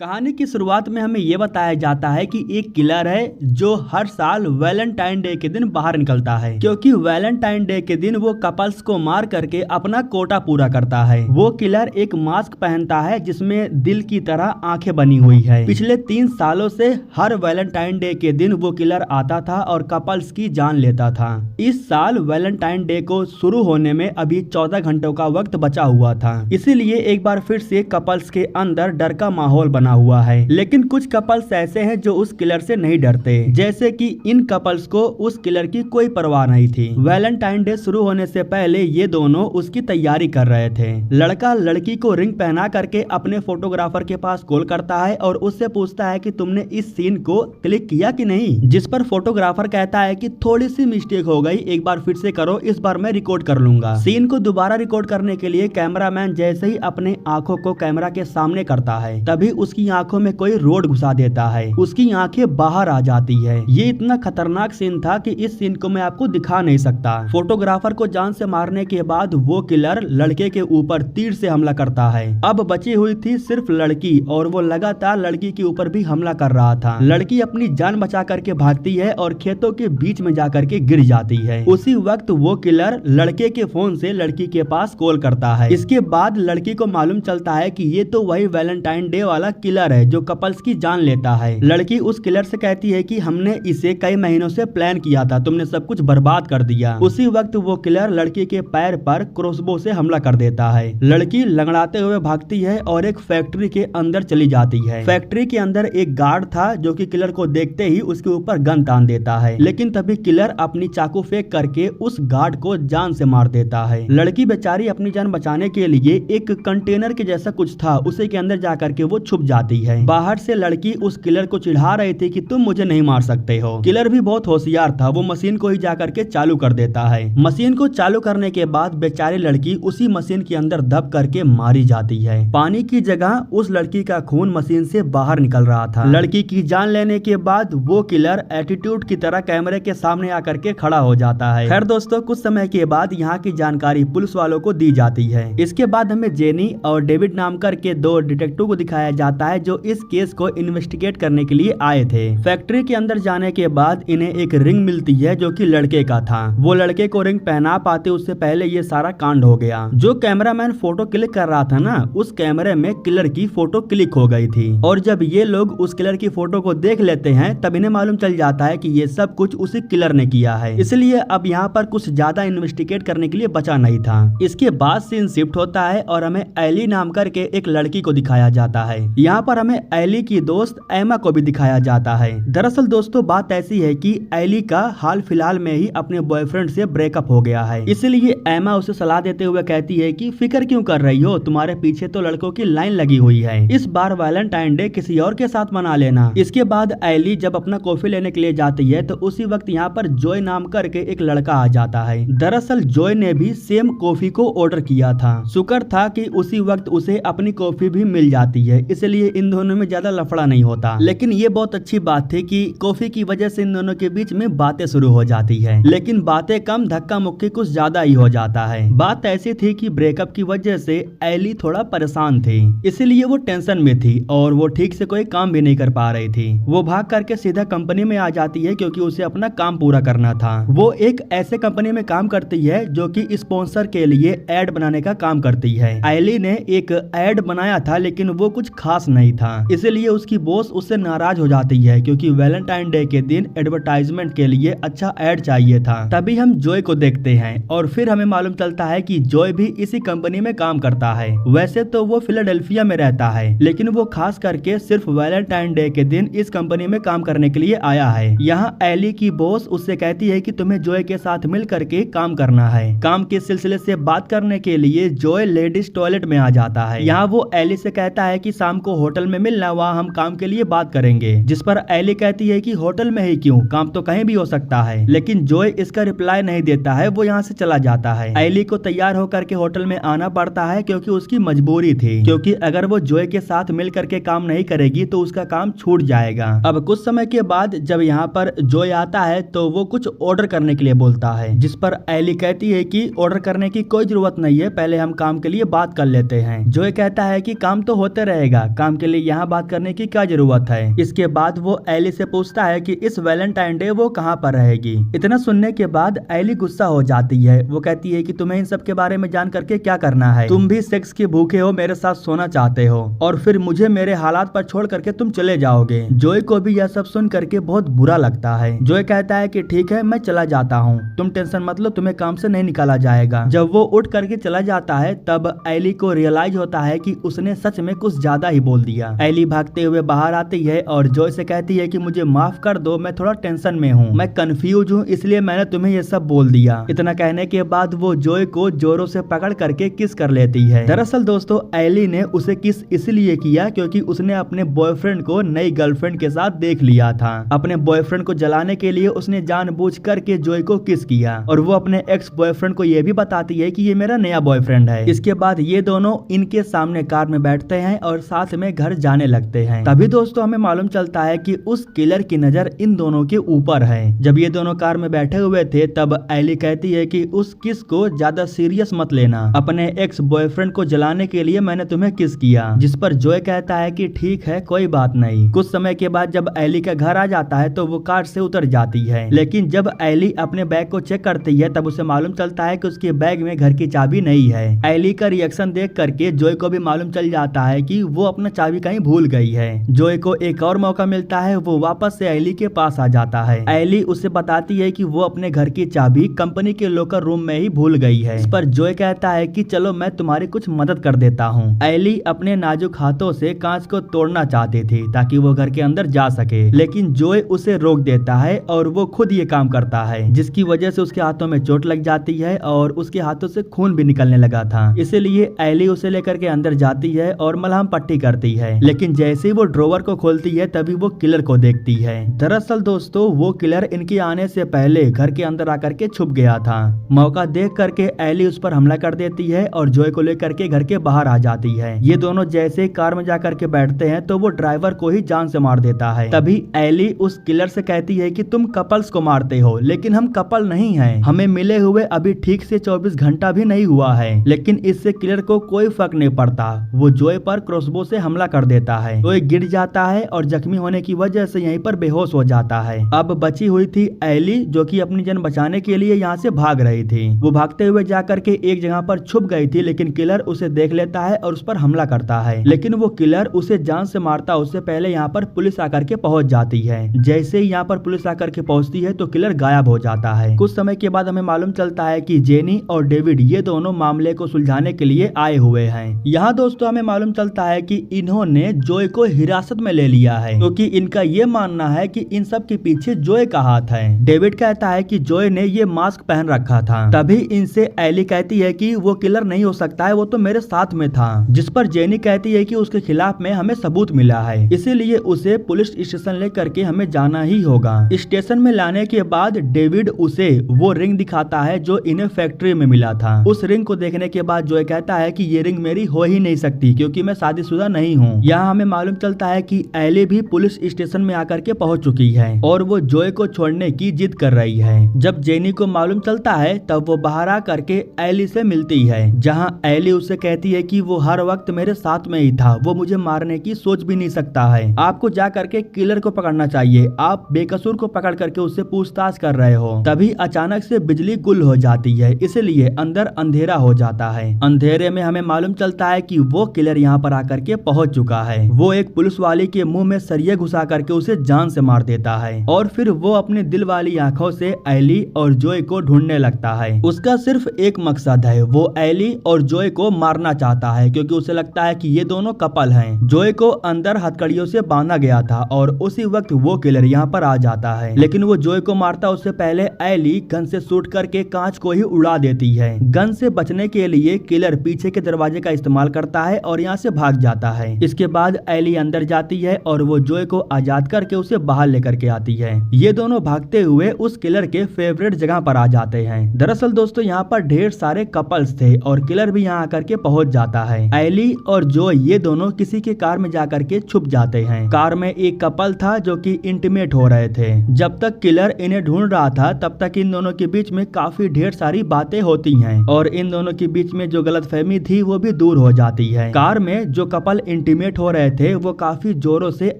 कहानी की शुरुआत में हमें यह बताया जाता है कि एक किलर है जो हर साल वैलेंटाइन डे के दिन बाहर निकलता है, क्योंकि वैलेंटाइन डे के दिन वो कपल्स को मार करके अपना कोटा पूरा करता है। वो किलर एक मास्क पहनता है जिसमें दिल की तरह आंखें बनी हुई है। पिछले 3 सालों से हर वैलेंटाइन डे के दिन वो किलर आता था और कपल्स की जान लेता था। इस साल वैलेंटाइन डे को शुरू होने में अभी 14 घंटों का वक्त बचा हुआ था, इसीलिए एक बार फिर से कपल्स के अंदर डर का माहौल बना हुआ है। लेकिन कुछ कपल्स ऐसे हैं जो उस किलर से नहीं डरते, जैसे कि इन कपल्स को उस किलर की कोई परवाह नहीं थी। वैलेंटाइन डे शुरू होने से पहले ये दोनों उसकी तैयारी कर रहे थे। लड़का लड़की को रिंग पहना करके अपने फोटोग्राफर के पास कॉल करता है और उससे पूछता है कि तुमने इस सीन को क्लिक किया कि नहीं, जिस पर फोटोग्राफर कहता है कि थोड़ी सी मिस्टेक हो गई, एक बार फिर से करो, इस बार मैं रिकॉर्ड कर लूंगा। सीन को दोबारा रिकॉर्ड करने के लिए कैमरामैन जैसे ही अपने आंखों को कैमरा के सामने करता है, तभी उसकी आंखों में कोई रोड घुसा देता है। उसकी आंखें बाहर आ जाती है। ये इतना खतरनाक सीन था कि इस सीन को मैं आपको दिखा नहीं सकता। फोटोग्राफर को जान से मारने के बाद वो किलर लड़के के ऊपर तीर से हमला करता है। अब बची हुई थी सिर्फ लड़की और वो लगातार लड़की के ऊपर भी हमला कर रहा था। लड़की अपनी जान बचा करके भागती है और खेतों के बीच में जाकर के गिर जाती है। उसी वक्त वो किलर लड़के के फोन से लड़की के पास कॉल करता है। इसके बाद लड़की को मालूम चलता है कि ये तो वही वैलेंटाइन डे वाला किलर है जो कपल्स की जान लेता है। लड़की उस किलर से कहती है कि हमने इसे कई महीनों से प्लान किया था, तुमने सब कुछ बर्बाद कर दिया। उसी वक्त वो किलर लड़की के पैर पर क्रॉसबो से हमला कर देता है। लड़की लंगड़ाते हुए भागती है और एक फैक्ट्री के अंदर चली जाती है। फैक्ट्री के अंदर एक गार्ड था जो कि किलर को देखते ही उसके ऊपर गन तान देता है, लेकिन तभी किलर अपनी चाकू फेंक करके उस गार्ड को जान से मार देता है। लड़की बेचारी अपनी जान बचाने के लिए एक कंटेनर के जैसा कुछ था, उसी के अंदर जाकर के वो छुप जाती है। बाहर से लड़की उस किलर को चिढ़ा रही थी कि तुम मुझे नहीं मार सकते हो। किलर भी बहुत होशियार था, वो मशीन को ही जाकर के चालू कर देता है। मशीन को चालू करने के बाद बेचारी लड़की उसी मशीन के अंदर दब करके मारी जाती है। पानी की जगह उस लड़की का खून मशीन से बाहर निकल रहा था। लड़की की जान लेने के बाद वो किलर एटीट्यूड की तरह कैमरे के सामने आकर के खड़ा हो जाता है। खैर दोस्तों, कुछ समय के बाद यहाँ की जानकारी पुलिस वालों को दी जाती है। इसके बाद हमें जेनी और डेविड नाम करके 2 डिटेक्टिव को दिखाया जाता है जो इस केस को इन्वेस्टिगेट करने के लिए आए थे। फैक्ट्री के अंदर जाने के बाद इन्हें एक रिंग मिलती है जो कि लड़के का था। वो लड़के को रिंग पहना पाते उससे पहले ये सारा कांड हो गया। जो कैमरामैन फोटो क्लिक कर रहा था ना, उस कैमरे में किलर की फोटो क्लिक हो गई थी और जब ये लोग उस किलर की फोटो को देख लेते हैं तब इन्हें मालूम चल जाता है कि ये सब कुछ उसी किलर ने किया है। इसलिए अब यहाँ पर कुछ ज्यादा इन्वेस्टिगेट करने के लिए बचा नहीं था। इसके बाद सीन शिफ्ट होता है और हमें एली नाम करके एक लड़की को दिखाया जाता है। यहाँ पर हमें एली की दोस्त एमा को भी दिखाया जाता है। दरअसल दोस्तों बात ऐसी है कि एली का हाल फिलहाल में ही अपने बॉयफ्रेंड से ब्रेकअप हो गया है, इसलिए एमा उसे सलाह देते हुए कहती है कि फिक्र क्यों कर रही हो, तुम्हारे पीछे तो लड़कों की लाइन लगी हुई है, इस बार वैलेंटाइन डे किसी और के साथ मना लेना। इसके बाद एली जब अपना कॉफी लेने के लिए जाती है तो उसी वक्त यहाँ पर जॉय नाम करके एक लड़का आ जाता है। दरअसल जॉय ने भी सेम कॉफी को ऑर्डर किया था। शुक्र था कि उसी वक्त उसे अपनी कॉफी भी मिल जाती है, इसलिए इन दोनों में ज्यादा लफड़ा नहीं होता। लेकिन ये बहुत अच्छी बात थी कि कॉफी की वजह से इन दोनों के बीच में बातें शुरू हो जाती है, लेकिन बातें कम धक्का मुक्की कुछ ज्यादा ही हो जाता है। बात ऐसी थी कि ब्रेकअप की वजह से एली थोड़ा परेशान थी, इसीलिए वो टेंशन में थी और वो ठीक से कोई काम भी नहीं कर पा रही थी। वो भाग करके सीधा कंपनी में आ जाती है क्योंकि उसे अपना काम पूरा करना था। वो एक ऐसे कंपनी में काम करती है जो कि स्पॉन्सर के लिए एड बनाने का काम करती है। एली ने एक एड बनाया था लेकिन वो कुछ खास नहीं था, इसलिए उसकी बॉस उससे नाराज हो जाती है क्योंकि वैलेंटाइन डे के दिन एडवर्टाइजमेंट के लिए अच्छा एड चाहिए था। तभी हम जॉय को देखते हैं और फिर हमें मालूम चलता है कि जॉय भी इसी कंपनी में काम करता है। वैसे तो वो फिलाडेल्फिया में रहता है, लेकिन वो खास करके सिर्फ वैलेंटाइन डे के दिन इस कंपनी में काम करने के लिए आया है। यहाँ एली की बॉस उससे कहती है कि तुम्हें जॉय के साथ मिल करके काम करना है। काम के सिलसिले से बात करने के लिए जॉय लेडीज टॉयलेट में आ जाता है। यहाँ वो एली से कहता है कि शाम को होटल में मिलना, वहाँ हम काम के लिए बात करेंगे। जिस पर एली कहती है कि होटल में ही क्यों, काम तो कहीं भी हो सकता है। लेकिन जॉय इसका रिप्लाई नहीं देता है, वो यहाँ से चला जाता है। एली को तैयार होकर के होटल में आना पड़ता है क्योंकि उसकी मजबूरी थी, क्योंकि अगर वो जॉय के साथ मिल करके काम नहीं करेगी तो उसका काम छूट जाएगा। अब कुछ समय के बाद जब यहाँ पर जॉय आता है तो वो कुछ ऑर्डर करने के लिए बोलता है, जिस पर एली कहती है कि ऑर्डर करने की कोई जरूरत नहीं है, पहले हम काम के लिए बात कर लेते हैं। जॉय कहता है कि काम तो होते रहेगा, काम काम के लिए यहाँ बात करने की क्या जरूरत है। इसके बाद वो एली से पूछता है कि इस वैलेंटाइन डे वो कहाँ पर रहेगी। इतना सुनने के बाद एली गुस्सा हो जाती है। वो कहती है कि तुम्हें इन सब के बारे में जान करके क्या करना है, तुम भी सेक्स के भूखे हो, मेरे साथ सोना चाहते हो और फिर मुझे मेरे हालात पर छोड़ करके तुम चले जाओगे। जोए को भी यह सब सुन करके बहुत बुरा लगता है। जोए कहता है कि ठीक है मैं चला जाता हूँ, तुम टेंशन मत लो, तुम्हें काम से नहीं निकाला जाएगा। जब वो उठ करके चला जाता है तब एली को रियलाइज होता है कि उसने सच में कुछ ज्यादा ही बोल दिया। एली भागते हुए बाहर आती है और जोए से कहती है कि मुझे माफ कर दो, मैं थोड़ा टेंशन में हूँ, मैं कंफ्यूज हूँ, इसलिए मैंने तुम्हें ये सब बोल दिया। इतना कहने के बाद वो जोए को जोरों से पकड़ करके किस कर लेती है। दरअसल दोस्तों एली ने उसे किस इसलिए किया क्योंकि उसने अपने बॉयफ्रेंड को नई गर्लफ्रेंड के साथ देख लिया था। अपने बॉयफ्रेंड को जलाने के लिए उसने जानबूझ करके जोए को किस किया और वो अपने एक्स बॉयफ्रेंड को ये भी बताती है कि ये मेरा नया बॉयफ्रेंड है। इसके बाद ये दोनों इनके सामने कार में बैठते हैं और साथ में घर जाने लगते हैं। तभी दोस्तों हमें मालूम चलता है कि उस किलर की नजर इन दोनों के ऊपर है। जब ये दोनों कार में बैठे हुए थे तब एली कहती है कि उस किस को ज्यादा सीरियस मत लेना, अपने एक्स बॉयफ्रेंड को जलाने के लिए मैंने तुम्हें किस किया। जिस पर जोए कहता है कि ठीक है कोई बात नहीं। कुछ समय के बाद जब एली का घर आ जाता है तो वो कार से उतर जाती है, लेकिन जब एली अपने बैग को चेक करती है तब उसे मालूम चलता है कि उसके बैग में घर की चाबी नहीं है। एली का रिएक्शन देख करके जोए को भी मालूम चल जाता है कि वो अपना चाबी कहीं भूल गई है। जोए को एक और मौका मिलता है, वो वापस से एली के पास आ जाता है। एली उसे बताती है कि वो अपने घर की चाबी कंपनी के लॉकर रूम में ही भूल गई है। इस पर जोए कहता है कि चलो मैं तुम्हारी कुछ मदद कर देता हूँ। एली अपने नाजुक हाथों से कांच को तोड़ना चाहती थी ताकि वो घर के अंदर जा सके, लेकिन जोए उसे रोक देता है और वो खुद ये काम करता है, जिसकी वजह से उसके हाथों में चोट लग जाती है और उसके हाथों से खून भी निकलने लगा था। इसीलिए एली उसे लेकर के अंदर जाती है और मलहम पट्टी करती है, लेकिन जैसे ही वो ड्रॉवर को खोलती है तभी वो किलर को देखती है। दरअसल दोस्तों वो किलर इनके आने से पहले घर के अंदर आकर के छुप गया था। मौका देख करके एली उस पर हमला कर देती है और जोए को लेकर के घर के बाहर आ जाती है। ये दोनों जैसे कार में जाकर के बैठते हैं तो वो ड्राइवर को ही जान से मार देता है। तभी एली उस किलर से कहती है कि तुम कपल्स को मारते हो, लेकिन हम कपल नहीं हैं, हमें मिले हुए अभी ठीक से 24 घंटा भी नहीं हुआ है। लेकिन इससे किलर को कोई फर्क नहीं पड़ता, वो जोए पर क्रॉसबो से हमला कर देता है। जोए गिर जाता है और जख्मी होने की वजह से यहीं पर बेहोश हो जाता है। अब बची हुई थी एली जो कि अपनी जान बचाने के लिए यहाँ से भाग रही थी। वो भागते हुए जाकर के एक जगह पर छुप गई थी, लेकिन किलर उसे देख लेता है और उस पर हमला करता है। लेकिन वो किलर उसे जान से मारता उससे पहले यहाँ पर पुलिस आकर के पहुंच जाती है। जैसे ही यहाँ पर पुलिस आकर के पहुंचती है तो किलर गायब हो जाता है। कुछ समय के बाद हमें मालूम चलता है कि जेनी और डेविड ये दोनों मामले को सुलझाने के लिए आए हुए हैं। यहाँ दोस्तों हमें मालूम चलता है कि इन्होंने जोए को हिरासत में ले लिया है, क्योंकि इनका ये मानना है कि इन सब के पीछे जोए का हाथ है। डेविड कहता है कि जोए ने ये मास्क पहन रखा था। तभी इनसे एली कहती है कि वो किलर नहीं हो सकता है, वो तो मेरे साथ में था। जिस पर जेनी कहती है कि उसके खिलाफ में हमें सबूत मिला है, इसीलिए उसे पुलिस स्टेशन लेकर के हमें जाना ही होगा। स्टेशन में लाने के बाद डेविड उसे वो रिंग दिखाता है जो इन्हें फैक्ट्री में मिला था। उस रिंग को देखने के बाद जोए कहता है कि ये रिंग मेरी हो ही नहीं सकती क्योंकि मैं शादीशुदा नहीं हूँ। यहाँ हमें मालूम चलता है कि एली भी पुलिस स्टेशन में आकर के पहुँच चुकी है और वो जोए को छोड़ने की जिद कर रही है। जब जेनी को मालूम चलता है तब वो बाहर आ करके एली से मिलती है, जहाँ एली उससे कहती है कि वो हर वक्त मेरे साथ में ही था, वो मुझे मारने की सोच भी नहीं सकता है। आपको जा करके किलर को पकड़ना चाहिए, आप बेकसूर को पकड़ करके उससे पूछताछ कर रहे हो। तभी अचानक से बिजली गुल हो जाती है, इसलिए अंदर अंधेरा हो जाता है। अंधेरे में हमें मालूम चलता है कि वो किलर यहाँ पर आकर के पहुंच चुका है। वो एक पुलिस वाले के मुंह में सरिये घुसा करके उसे जान से मार देता है और फिर वो अपने दिल वाली आंखों से एली और जोए को ढूंढने लगता है। उसका सिर्फ एक मकसद है, वो एली और जोए को मारना चाहता है क्योंकि उसे लगता है कि ये दोनों कपल हैं। जोए को अंदर हथकड़ियों से बांधा गया था और उसी वक्त वो किलर यहाँ पर आ जाता है, लेकिन वो जोए को मारता उससे पहले एली गन से शूट करके कांच को ही उड़ा देती है। गन से बचने के लिए किलर पीछे के दरवाजे का इस्तेमाल करता है और यहाँ से भाग जाता है। इसके बाद एली अंदर जाती है और वो जोए को आजाद करके उसे बाहर लेकर के आती है। ये दोनों भागते हुए उस किलर के फेवरेट जगह पर आ जाते हैं। दरअसल दोस्तों यहाँ पर ढेर सारे कपल्स थे और किलर भी यहाँ आकर के पहुंच जाता है। एली और जोए ये दोनों किसी के कार में जाकर के छुप जाते हैं। कार में एक कपल था जो कि इंटीमेट हो रहे थे। जब तक किलर इन्हें ढूंढ रहा था तब तक इन दोनों के बीच में काफी ढेर सारी बातें होती हैं और इन दोनों के बीच में जो गलतफहमी थी वो भी दूर हो जाती है। कार में जो कपल इंटीमेट हो रहे थे वो काफी जोरों से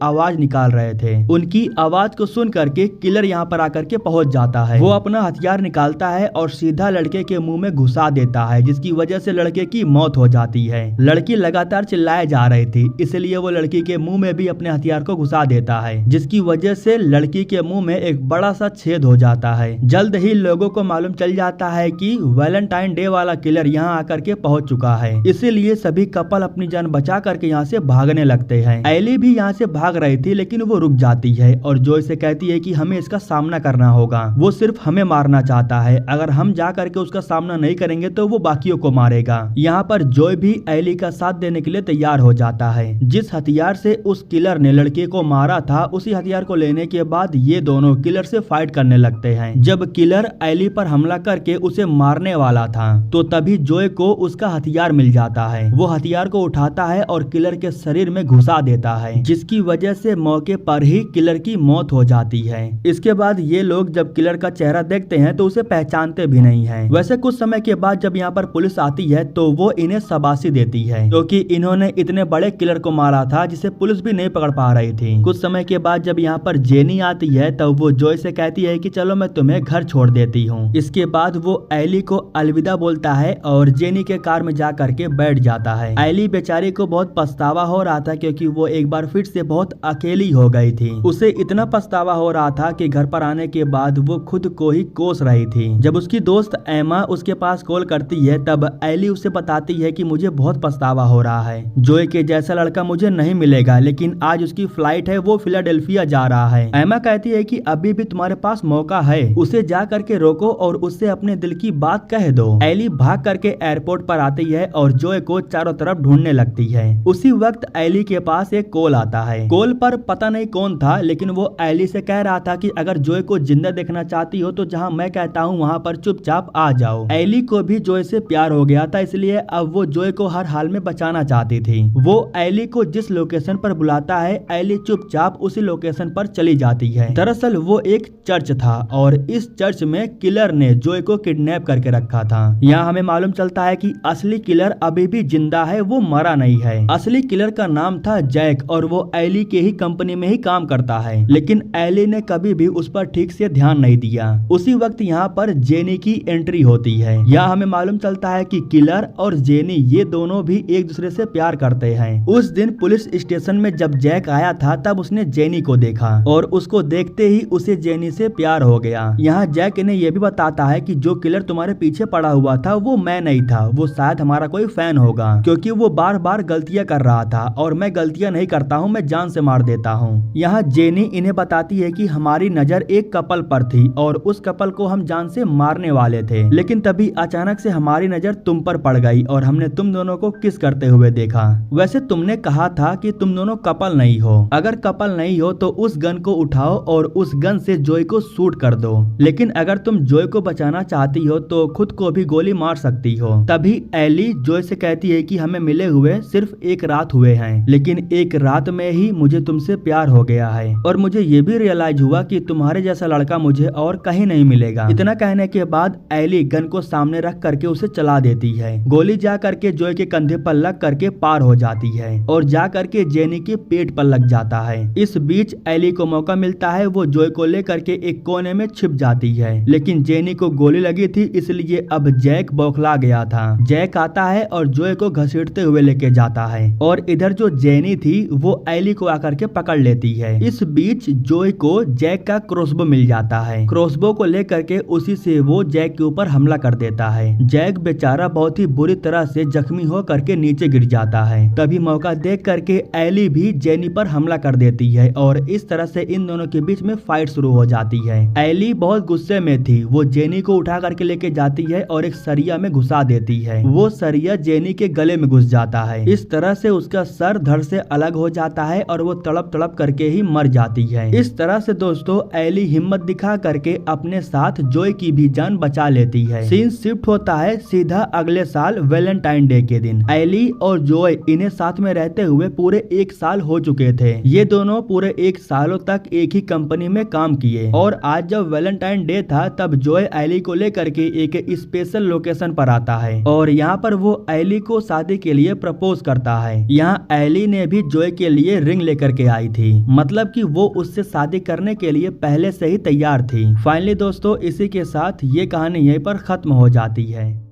आवाज निकाल रहे थे। उनकी आवाज को सुन करके किलर यहाँ पर आकर के पहुंच जाता है। वो अपना हथियार निकालता है और सीधा लड़के के मुंह में घुसा देता है, जिसकी वजह से लड़के की मौत हो जाती है। लड़की लगातार चिल्लाए जा रही थी, इसलिए वो लड़की के मुंह में भी अपने हथियार को घुसा देता है, जिसकी वजह से लड़की के मुंह में एक बड़ा सा छेद हो जाता है। जल्द ही लोगों को मालूम चल जाता है कि वैलेंटाइन डे वाला किलर यहाँ आकर के पहुंच चुका है, इसीलिए सभी कपल अपनी जान बचा करके यहाँ से भागने लगते हैं। एली भी यहाँ से भाग रही थी, लेकिन वो रुक जाती है और जॉय से कहती है कि हमें इसका सामना करना होगा। वो सिर्फ हमें मारना चाहता है, अगर हम जा करके उसका सामना नहीं करेंगे तो वो बाकियों को मारेगा। यहाँ पर जॉय भी एली का साथ देने के लिए तैयार हो जाता है। जिस हथियार से उस किलर ने लड़के को मारा था, उसी हथियार को लेने के बाद ये दोनों किलर से फाइट करने लगते हैं। जब किलर एली पर हमला करके उसे मारने वाला था, तो तभी जॉय को उसका हथियार मिल जाता है। वो हथियार को उठाता है और किलर के शरीर में घुसा देता है, जिसकी वजह से मौके पर ही किलर की मौत हो जाती है। इसके बाद ये लोग जब किलर का चेहरा देखते हैं तो उसे पहचानते भी नहीं हैं। वैसे कुछ समय के बाद जब यहाँ पर पुलिस आती है तो वो इन्हें शाबाशी देती है, क्योंकि इन्होंने इतने बड़े किलर को मारा था जिसे पुलिस भी नहीं पकड़ पा रही थी। कुछ समय के बाद जब यहाँ पर जेनी आती है तब वो जॉय से कहती है कि चलो मैं तुम्हें घर छोड़ देती हूँ। इसके बाद वो एली को अलविदा बोलता है और जेनी के कार में जा करके बैठ जाता है। एली बेचारी को बहुत पछतावा हो रहा था, क्योंकि वो एक बार फिर से बहुत अकेली हो गई थी। उसे इतना पछतावा हो रहा था कि घर पर आने के बाद वो खुद को ही कोस रही थी। जब उसकी दोस्त एमा उसके पास कॉल करती है तब एली उसे बताती है कि मुझे बहुत पछतावा हो रहा है, जॉय के जैसा लड़का मुझे नहीं मिलेगा, लेकिन आज उसकी फ्लाइट है, वो फिलाडेल्फिया जा रहा है। एमा कहती है कि अभी भी तुम्हारे पास मौका है, उसे जा करके रोको और उससे अपने दिल की बात कह दो। एली भाग करके एयरपोर्ट पर आती है और जॉय को चारों तरफ ढूंढने लगती है। उसी वक्त एली के पास एक कॉल आता है। कॉल पर पता नहीं कौन था, लेकिन वो एली से कह रहा था कि अगर जॉय को जिंदा देखना चाहती हो तो जहाँ मैं कहता हूँ वहाँ पर चुपचाप आ जाओ। एली को भी जॉय से प्यार हो गया था, इसलिए अब वो जॉय को हर हाल में बचाना चाहती थी। वो एली को जिस लोकेशन पर बुलाता है, एली चुपचाप उसी लोकेशन पर चली जाती है। दरअसल वो एक चर्च था और इस चर्च में किलर ने जॉय को किडनैप करके रखा था। यहाँ हमें मालूम चलता है कि असली किलर अभी भी जिंदा है, वो मरा नहीं है। असली किलर का नाम था जैक और वो एली के ही कंपनी में ही काम करता है, लेकिन एली ने कभी भी उस पर ठीक से ध्यान नहीं दिया। उसी वक्त यहाँ पर जेनी की एंट्री होती है। यहाँ हमें मालूम चलता है कि किलर और जेनी ये दोनों भी एक दूसरे से प्यार करते हैं। उस दिन पुलिस स्टेशन में जब जैक आया था तब उसने जेनी को देखा और उसको देखते ही उसे जेनी से प्यार हो गया। यहाँ जैक इन्हें ये भी बताता है कि जो किलर तुम्हारे पीछे पड़ा हुआ था वो मैं नहीं था, वो शायद हमारा कोई फैन होगा, क्योंकि वो बार बार गलतियाँ कर रहा था और मैं गलतियाँ नहीं करता हूँ, मैं जान से मार देता हूँ। यहाँ जेनी इन्हें बताती है कि हमारी नजर एक कपल पर थी और उस कपल को हम जान से मारने वाले थे, लेकिन तभी अचानक से हमारी नजर तुम पर पड़ गई और हमने तुम दोनों को किस करते हुए देखा। वैसे तुमने कहा था कि तुम दोनों कपल नहीं हो, अगर कपल नहीं हो तो उस गन को उठाओ और उस गन से जॉय को शूट कर दो, लेकिन अगर तुम जॉय को बचाना चाहती हो तो खुद को भी गोली मार सकती हो। तभी एली जॉय से कहती है कि हमें मिले हुए सिर्फ एक रात हुए हैं, लेकिन एक रात में ही मुझे तुमसे प्यार हो गया है और मुझे ये भी रियलाइज हुआ कि तुम्हारे जैसा लड़का मुझे और कहीं नहीं मिलेगा। इतना कहने के बाद एली गन को सामने रख करके उसे चला देती है। गोली जा करके जॉय के कंधे पर लग करके पार हो जाती है और जा करके जेनी के पेट पर लग जाता है। इस बीच एली को मौका मिलता है, वो जॉय को लेकर के एक कोने में छिप जाती है, लेकिन जेनी को गोली लगी थी, इसलिए अब जैक बौखला गया था। जैक आता है और जॉय को घसीटते हुए लेके जाता है और इधर जो जेनी थी वो एली को आकर के पकड़ लेती है। इस बीच जॉय को जैक का क्रॉसबो मिल जाता है। क्रॉसबो को लेकर के उसी से वो जैक के ऊपर हमला कर देता है। जैक बेचारा बहुत ही बुरी तरह से जख्मी हो करके नीचे गिर जाता है। तभी मौका देख करके एली भी जेनी पर हमला कर देती है और इस तरह से इन दोनों के बीच में फाइट शुरू हो जाती है। एली बहुत गुस्से में थी, वो जेनी को उठा करके लेके जाती है और एक सरिया में घुसा देती है। वो सरिया जेनी के गले में घुस जाता है। इस तरह से उसका सर धड़ से अलग हो जाता है और वो तड़प तड़प करके ही मर जाती है। इस तरह से दोस्तों एली हिम्मत दिखा करके अपने साथ जॉय की भी जान बचा लेती है। सीन शिफ्ट होता है सीधा अगले साल वैलेंटाइन डे के दिन। एली और जॉय इन्हें साथ में रहते हुए पूरे 1 साल हो चुके थे। ये दोनों पूरे 1 सालों तक एक ही कंपनी में काम किए और आज जब वैलेंटाइन डे था तब जॉय एली को लेकर के एक स्पेशल लोकेशन पर आता है और यहाँ पर वो एली को शादी के लिए प्रपोज करता है। यहाँ एली ने भी जोय के लिए रिंग लेकर के आई थी, मतलब कि वो उससे शादी करने के लिए पहले से ही तैयार थी। फाइनली दोस्तों इसी के साथ ये कहानी यहीं पर खत्म हो जाती है।